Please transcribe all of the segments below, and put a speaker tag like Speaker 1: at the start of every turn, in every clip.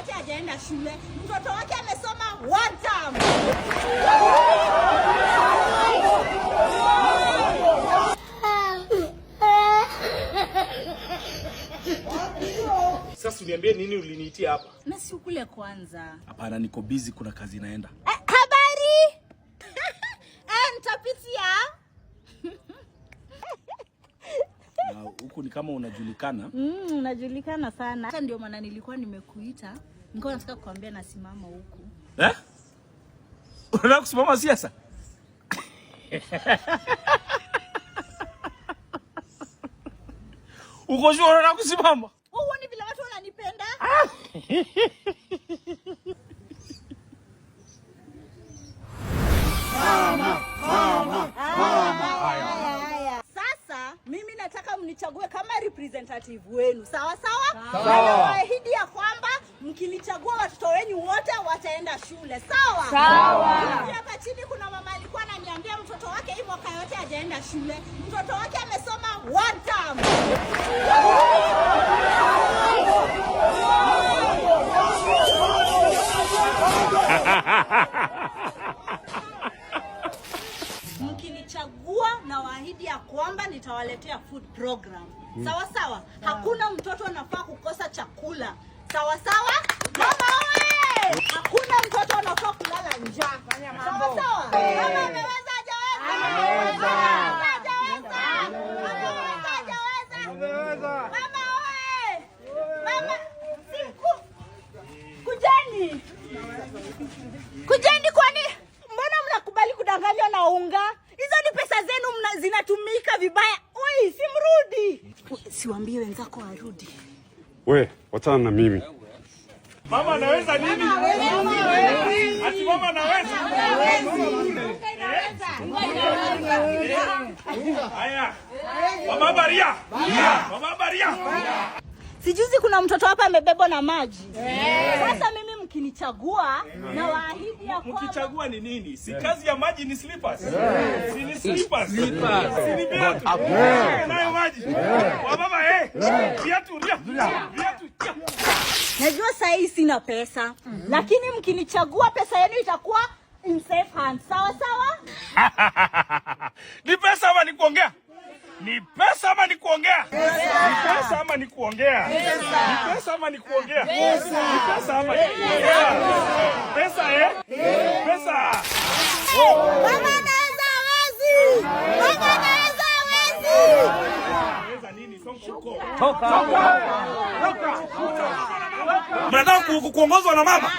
Speaker 1: yote hajaenda shule. Mtoto wake amesoma one term.
Speaker 2: Sasa uniambie nini uliniitia hapa?
Speaker 1: Na si ukule kwanza.
Speaker 2: Hapana, niko busy, kuna kazi inaenda.
Speaker 1: Habari? Nitapitia.
Speaker 2: Na huku ni kama unajulikana.
Speaker 1: Unajulikana sana. Hata ndio maana nilikuwa nimekuita. Nilikuwa nataka kukuambia nasimama huku.
Speaker 2: Unataka kusimama siasa? Uko sure unataka kusimama?
Speaker 1: Uone vile watu wananipenda. Sasa mimi nataka mnichague kama representative wenu. Sawa sawa? Nawaahidi ya kwamba mkinichagua watoto wenu wote wataenda shule. Sawa?
Speaker 3: Sawa.
Speaker 1: Hapa chini kuna mama alikuwa ananiambia mtoto wake hii mwaka yote hajaenda shule. Mtoto wake amesoma one term. Mkinichagua na waahidi ya kwamba nitawaletea food program. Sawa sawa? Hakuna mtoto anafaa kukosa chakula. Sawa sawa? Mama wewe! Hakuna mtoto anafaa kulala njaa. Sawa sawa? Mama ameweza hajaweza? Ameweza. Mama wewe! Mama siku. Kujeni. Kujeni kwani mbona mnakubali kudanganywa na unga? Hizo ni pesa zenu zinatumika vibaya. Oi, simrudi. Siwaambie wenzako warudi.
Speaker 4: We, wachana na mimi.
Speaker 2: Mama anaweza nini? Ati mama anaweza? Haya. Mama Baria. Mama Baria.
Speaker 1: Sijuzi kuna mtoto hapa amebebwa na maji. Sasa mimi mkinichagua na waahidi ya kwamba
Speaker 2: mkichagua ni nini? Si kazi ya maji ni slippers. Si ni slippers. Si ni viatu. Nayo maji. Wa baba viatu viatu.
Speaker 1: Najua saa hii sina pesa, lakini mkinichagua pesa yenu itakuwa in safe hands. Sawa sawa?
Speaker 2: Ni pesa ama ni kuongea? Ni pesa ama ni kuongea? Ni pesa ama ni kuongea? Ni pesa ama ni kuongea? Ni pesa ama ni kuongea? Pesa Pesa.
Speaker 1: Mama naweza wazi. Mama naweza wazi.
Speaker 2: Naweza nini? Songa huko. Toka. Mnataka kuongozwa na mama?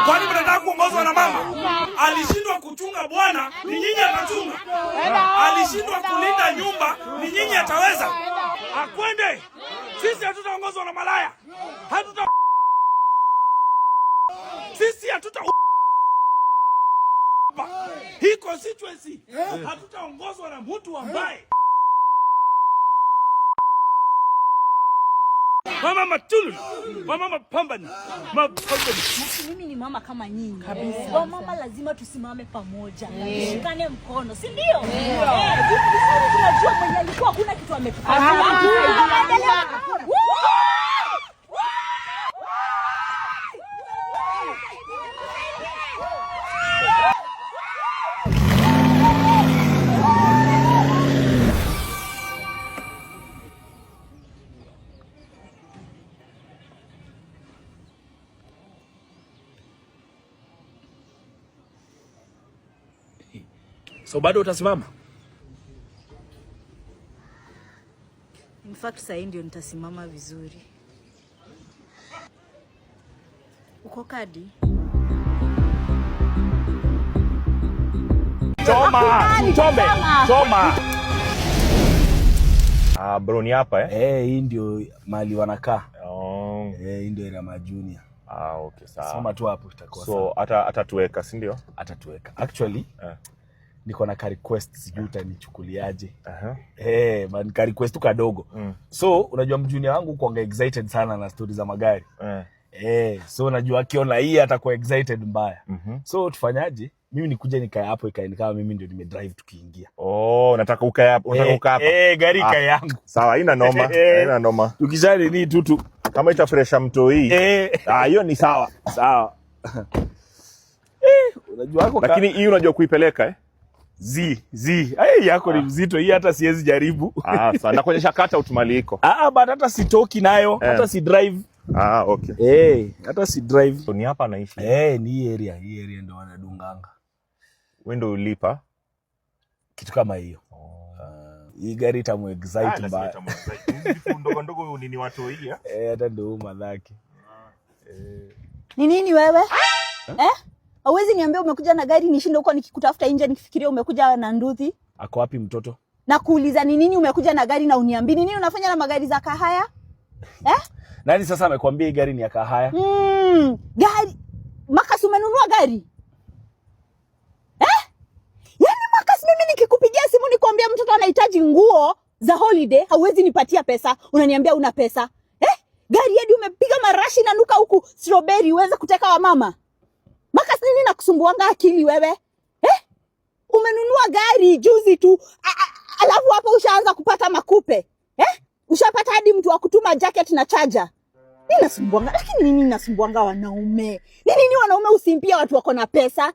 Speaker 2: Kwani mnataka kuongozwa na mama? Alishindwa kuchunga bwana, ni nyinyi atachunga. Alishindwa kulinda nyumba, ni nyinyi ataweza. Akwende. Sisi hatutaongozwa na malaya. Sisi hii constituency hatutaongozwa na mtu ambaye mama matulu, mama mapambani,
Speaker 1: Mimi ni mama kama nyinyi. Kabisa. Kwa mama lazima tusimame pamoja. Tushikane mkono, si ndio? Tunajua mwenye alikuwa hakuna kitu ametufanya.
Speaker 2: So bado utasimama?
Speaker 1: In fact sasa ndio nitasimama vizuri. Uko kadi?
Speaker 5: Choma. Broni hapa
Speaker 2: hii ndio mali wanakaa. Hii ndio ina majunior.
Speaker 5: Okay, sawa.
Speaker 2: Soma tu hapo itakuwa
Speaker 5: sawa. So atatuweka, si ndio?
Speaker 2: Atatuweka. Actually, niko na request sijui utanichukuliaje. Man ka request tu kadogo. So unajua mjunior wangu kuanga excited sana na stories za magari. So unajua akiona hii atakuwa excited mbaya. So tufanyaje? Mimi nikuja nikae hapo ikae kama mimi ndio nimedrive tukiingia.
Speaker 5: Nataka ukae hapo, unataka ukaa hapa.
Speaker 2: Gari ikae yangu.
Speaker 5: Sawa, haina noma. Haina noma.
Speaker 2: Tukishani ni tutu
Speaker 5: Kama itafresha mtoi. Hiyo ni sawa.
Speaker 2: Sawa. Unajua wako
Speaker 5: lakini hii unajua kuipeleka
Speaker 2: yako ni mzito hii, hata siwezi jaribu.
Speaker 5: Sawa, nakuonyesha kata utumali iko.
Speaker 2: But hata sitoki nayo, hata si drive.
Speaker 5: Okay.
Speaker 2: Hata si drive.
Speaker 5: So ni hapa anaishi.
Speaker 2: Ni hii area ndio wanadunganga.
Speaker 5: Wewe ndio ulipa
Speaker 2: kitu kama hiyo. Hii gari itamu excite mbaya.
Speaker 5: Vitu ndogo nini watu hii?
Speaker 2: Hata ndio madhaki.
Speaker 1: Ni nini wewe? Hauwezi niambia umekuja na gari nishinda huko nikikutafuta nje nikifikiria umekuja na nduthi?
Speaker 2: Ako wapi mtoto?
Speaker 1: Na kuuliza ni nini umekuja na gari na uniambii? Ni nini unafanya na magari za Kahaya?
Speaker 2: Nani sasa amekwambia hii gari ni ya Kahaya?
Speaker 1: Gari. Marcus umenunua gari? Yaani Marcus mimi nikikupigia simu nikwambia mtoto anahitaji nguo za holiday, hauwezi nipatia pesa, unaniambia una pesa. Gari hadi umepiga marashi na nuka huku strawberry uweze kuteka wa mama. Marcus nini nakusumbuanga akili wewe? Umenunua gari juzi tu, alafu hapo ushaanza kupata makupe. Ushapata hadi mtu wa kutuma jacket na charger. Nini nasumbuanga? Lakini nini nasumbuanga wanaume? Nini wanaume usimpia watu wako na pesa?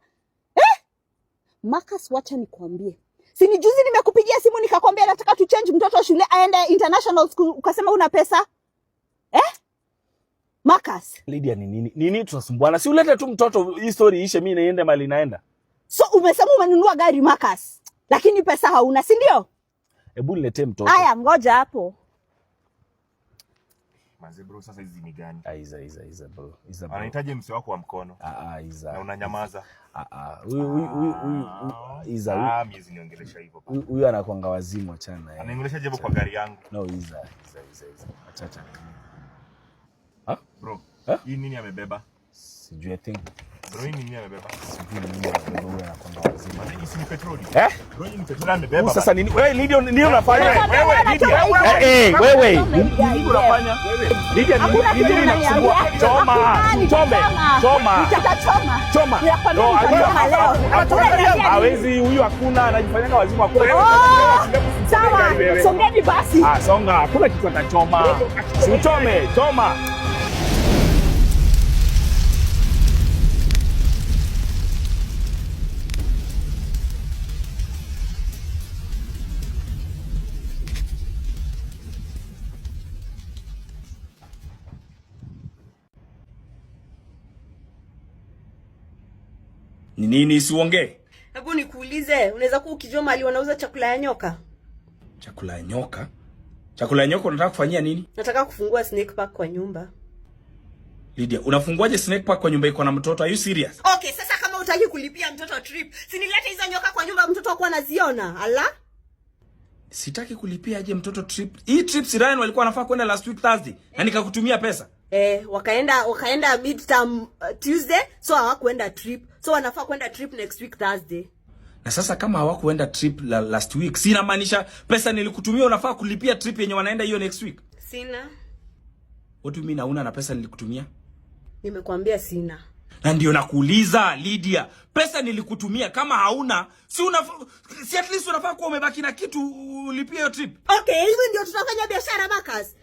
Speaker 1: Marcus, wacha nikwambie. Si ni juzi nimekupigia simu nikakwambia nataka tu change mtoto shule aende international school, ukasema una pesa? Marcus.
Speaker 2: Lydia ni nini? Nini tunasumbuana? Si ulete tu mtoto, hii story ishe, mimi niende mali naenda.
Speaker 1: So umesema umenunua gari Marcus, lakini pesa hauna, si ndio?
Speaker 2: Hebu niletee mtoto.
Speaker 1: Haya, ngoja hapo.
Speaker 5: Manze bro, sasa hizi ni gani?
Speaker 2: Iza bro.
Speaker 5: Anahitaji mse wako wa mkono.
Speaker 2: Iza.
Speaker 5: Na unanyamaza.
Speaker 2: Huyu Iza.
Speaker 5: Miezi niongelesha hivyo.
Speaker 2: Huyu anakuanga wazimu, achana naye.
Speaker 5: Anaongelesha jebo kwa gari yangu.
Speaker 2: No, Iza. Acha.
Speaker 5: Bro, hii nini amebeba?
Speaker 2: Sijui, I think.
Speaker 5: Bro, hii nini amebeba?
Speaker 2: Sijui nini amebeba, huyu anakuanga wazimu.
Speaker 5: Hii si petroli. Bro, hii ni petroli amebeba.
Speaker 2: Sasa nini? Wewe Lydia nini unafanya?
Speaker 1: Wewe Lydia.
Speaker 2: Wewe. Nini unafanya? Lydia nini inakusumbua? Choma. Hawezi, huyu hakuna, anajifanyanga wazimu, hakuna.
Speaker 1: Sawa, songeni basi.
Speaker 2: Songa, hakuna kitu atachoma. Uchome, choma. Ni nini siongee?
Speaker 1: Hebu nikuulize, unaweza kuwa ukijua mali wanauza chakula ya nyoka?
Speaker 2: Chakula ya nyoka? Chakula ya nyoka unataka kufanyia nini?
Speaker 1: Nataka kufungua snake park kwa nyumba.
Speaker 2: Lydia, unafunguaje snake park kwa nyumba iko na mtoto? Are you serious?
Speaker 1: Okay, sasa kama utaki kulipia mtoto trip, si nilete hizo nyoka kwa nyumba mtoto wako anaziona. Ala?
Speaker 2: Sitaki kulipia aje mtoto trip. Hii trip si Ryan walikuwa wanafaa kwenda last week Thursday. Na nikakutumia pesa.
Speaker 1: Wakaenda midterm Tuesday, so hawakuenda trip. So wanafaa kwenda trip next week Thursday.
Speaker 2: Na sasa kama hawakuenda trip last week, sina maanisha pesa nilikutumia unafaa kulipia trip yenye wanaenda hiyo next week.
Speaker 1: Sina.
Speaker 2: What do you mean hauna na pesa nilikutumia?
Speaker 1: Nimekwambia sina.
Speaker 2: Na ndio nakuuliza Lydia, pesa nilikutumia kama hauna, si at least unafaa kuwa umebaki na kitu ulipie hiyo trip.
Speaker 1: Okay, hivi ndio tutafanya biashara Marcus.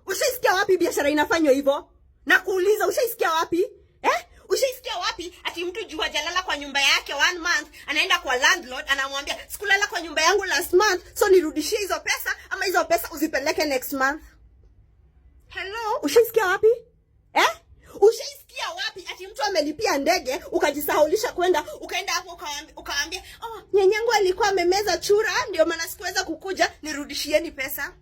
Speaker 1: Ushaisikia wapi biashara inafanywa hivyo? Na kuuliza ushaisikia wapi? Ushaisikia wapi ati mtu juu hajalala kwa nyumba yake 1 month anaenda kwa landlord anamwambia sikulala kwa nyumba yangu last month, so nirudishie hizo pesa ama hizo pesa uzipeleke next month? Hello, ushaisikia wapi? Ushaisikia wapi ati mtu amelipia ndege ukajisahaulisha ukaenda hapo ukawaambia nyanyangu alikuwa amemeza chura ndio maana sikuweza kukuja, nirudishieni pesa?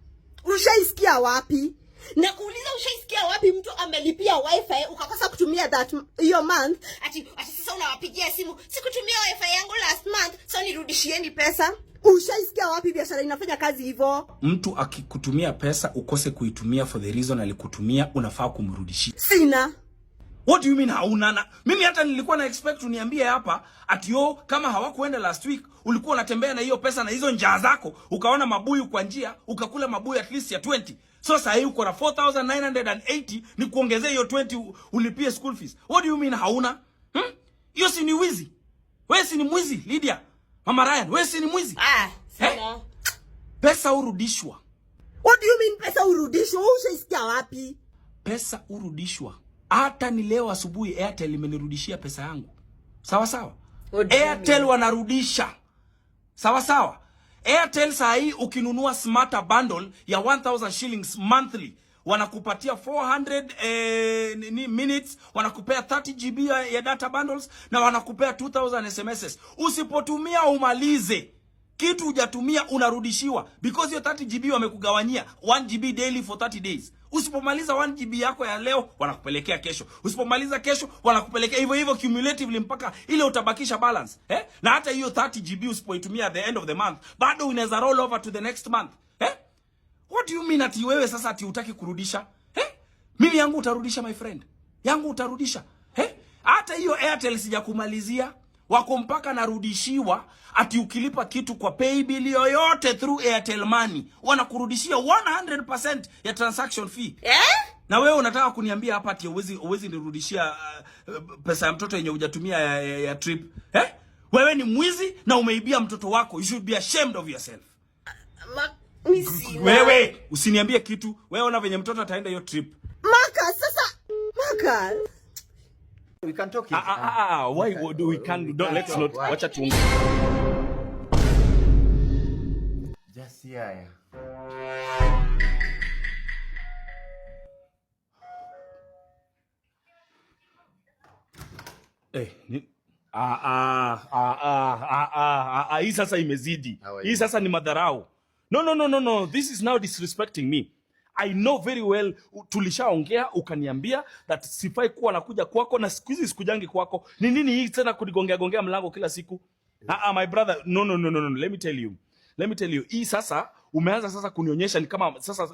Speaker 1: Ushaisikia wapi? Na kuuliza ushaisikia wapi mtu amelipia wifi ukakosa kutumia hiyo month ati sasa unawapigia simu sikutumia wifi yangu last month, so nirudishieni pesa? Ushaisikia wapi biashara inafanya kazi hivyo?
Speaker 2: Mtu akikutumia pesa ukose kuitumia for the reason alikutumia, unafaa kumrudishia.
Speaker 1: Sina.
Speaker 2: What do you mean hauna? Mimi hata nilikuwa na expect uniambie hapa ati kama hawakuenda last week ulikuwa unatembea na hiyo pesa na hizo njaa zako, ukaona mabuyu kwa njia, ukakula mabuyu at least ya 20. So sasa hii uko na 4980 ni kuongezea hiyo 20 ulipie school fees. What do you mean hauna? Hiyo si ni wizi? Wewe si ni mwizi Lydia? Mama Ryan, wewe si ni mwizi?
Speaker 1: Sina.
Speaker 2: Pesa urudishwa.
Speaker 1: What do you mean pesa urudishwa? Ushaisikia wapi?
Speaker 2: pesa urudishwa. Hata ni leo asubuhi Airtel imenirudishia pesa yangu. Sawa sawa? Airtel wanarudisha. Sawa sawa? Airtel saa hii ukinunua smarter bundle ya 1000 shillings monthly, wanakupatia 400 minutes, wanakupea 30 GB ya data bundles na wanakupea 2000 SMSs. Usipotumia umalize. Kitu hujatumia unarudishiwa because hiyo 30 GB wamekugawanyia 1 GB daily for 30 days. Usipomaliza 1 GB yako ya leo wanakupelekea kesho. Usipomaliza kesho wanakupelekea hivyo hivyo cumulatively mpaka ile utabakisha balance. Na hata hiyo 30 GB usipoitumia at the end of the month, bado unaweza roll over to the next month. What do you mean ati wewe sasa ati hutaki kurudisha? Mimi yangu utarudisha my friend. Yangu utarudisha. Hata hiyo Airtel sijakumalizia. Wako mpaka narudishiwa ati ukilipa kitu kwa pay bill yoyote through Airtel Money wanakurudishia 100% ya transaction fee. Na wewe unataka kuniambia hapa ati uwezi nirudishia pesa ya mtoto yenye hujatumia ya trip? Wewe ni mwizi na umeibia mtoto wako. You should be ashamed of yourself. Wewe usiniambie kitu. Wewe una venye mtoto ataenda hiyo trip.
Speaker 1: Marcus, sasa Marcus.
Speaker 3: We can talk it.
Speaker 2: Why do we can't? Let's not. Wacha tuongee.
Speaker 3: Just here.
Speaker 2: Hii sasa imezidi. Hii sasa ni madharau. No. This is now disrespecting me. I know very well, tulishaongea ukaniambia that sifai kuwa nakuja kwako na siku hizi sikujangi kwako. Ni nini hii tena kunigongea mlango kila siku? My brother, no. Let me tell you. Hii sasa umeanza sasa kunionyesha ni kama sasa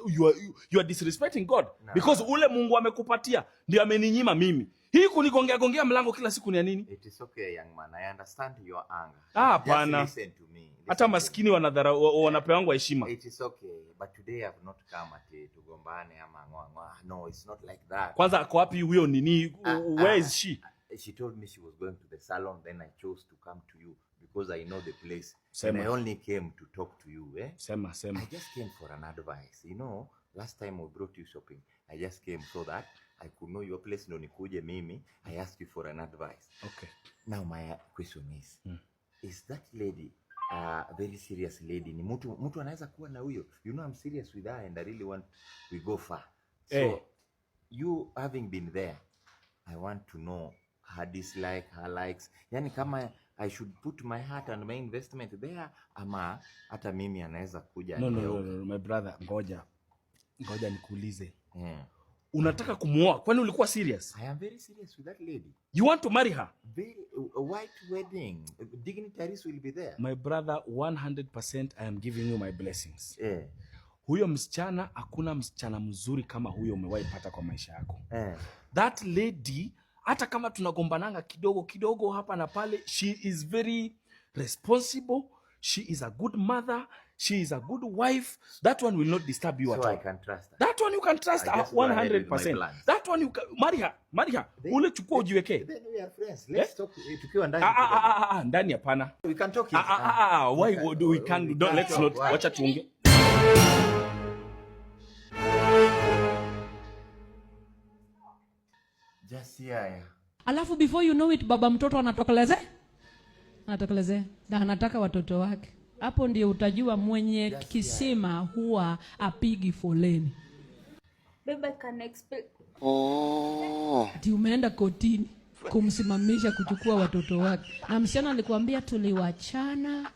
Speaker 2: you are disrespecting God. No. Because ule Mungu amekupatia ndio ameninyima mimi. Hii kunigongea mlango kila siku ni ya nini?
Speaker 3: It is okay, young man. I understand your anger.
Speaker 2: Hapana.
Speaker 3: Just listen to me.
Speaker 2: Hata maskini wanapewa heshima.
Speaker 3: It is okay, but today I have not come at tugombane ama ngwa. No, it's not like that.
Speaker 2: Kwanza ako wapi huyo nini? Where is she?
Speaker 3: She told me she was going to the salon, then I chose to come to you because I know the place.
Speaker 2: Sema.
Speaker 3: And I only came to talk to you,
Speaker 2: Sema.
Speaker 3: I just came for an advice. You know, last time we brought you shopping, I just came so that I could know your place. No nikuje mimi, I asked you for an advice.
Speaker 2: Okay.
Speaker 3: Now my question is that lady very serious lady? Ni mtu anaweza kuwa na huyo? You know I'm serious with her and I really want we go far. So you having been there, I want to know her dislike, her likes. Yani kama I should put my heart and my investment there ama hata mimi anaweza kuja.
Speaker 2: No, my brother, ngoja nikuulize. Unataka kumuoa? Kwani ulikuwa serious?
Speaker 3: I am very serious with that lady.
Speaker 2: You want to marry her?
Speaker 3: Very white wedding. Dignitaries will be there.
Speaker 2: My brother, 100% I am giving you my blessings. Huyo msichana, hakuna msichana mzuri kama huyo umewahi pata kwa maisha yako. That lady, hata kama tunagombananga kidogo hapa na pale, she is very responsible. She is a good mother. She is a good wife. That one will not disturb you at all.
Speaker 3: So I can trust her.
Speaker 2: That one you can trust her 100%. That one you can marry her. Ule chukua ujiweke.
Speaker 3: Then we are friends. Let's talk tukiwa ndani.
Speaker 2: Ndani hapana.
Speaker 3: We can talk it.
Speaker 2: Why do we can't? Let's not. Wacha tuongee.
Speaker 3: Just here.
Speaker 6: Alafu before you know it, baba mtoto anatokelezea na anataka watoto wake. Hapo ndio utajua mwenye kisima huwa apigi foleni.
Speaker 7: Baba can explain.
Speaker 6: Ati umeenda kotini kumsimamisha kuchukua watoto wake. Na msichana alikwambia tuliwachana